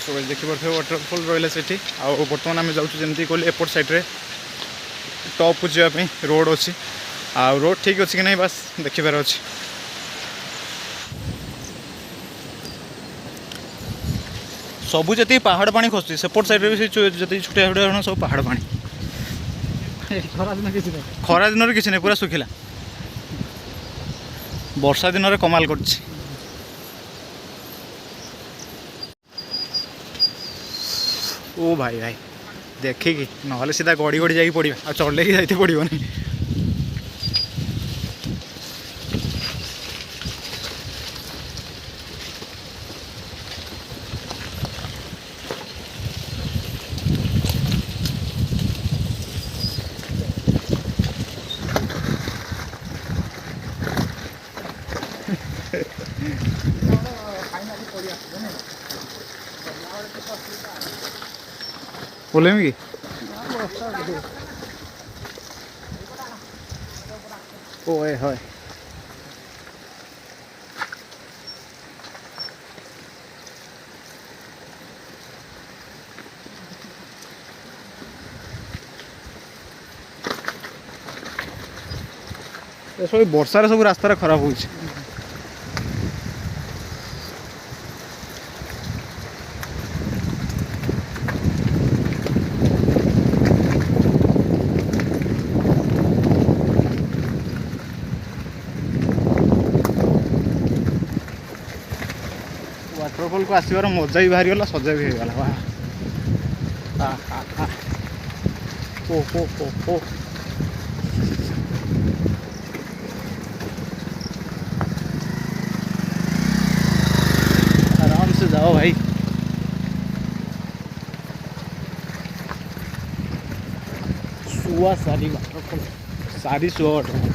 सो देखिए वाटरफॉल रहा से बर्तमान आम जाऊँ जमी कहली एपट साइड्रे टॉप को जावाई रोड अच्छी आ रोड ठीक अच्छी कि नहीं बस देखिबार अच्छे। सबू जी पहाड़ पानी खसुची सेपट साइड्रे भी जी छुटिया छुटिया सब पहाड़ पानी खरा दिन किसी नहीं पूरा सुखिला वर्षा दिन में कमाल कर ओ भाई भाई देखिकी ना सीधा गड़ी गड़ी जाकि पड़ा आ चढ़ जाते पड़ोनी बोलेंगे कि ओए होए सब वर्षार सब रास्ता खराब हो वाटरफॉल को आसबार मजा भी बाहरी गला सजा भी होगला वाह ओ आराम से जाओ भाई। सुआ सारी वाटरफॉल सारी सुआ वाटरफॉल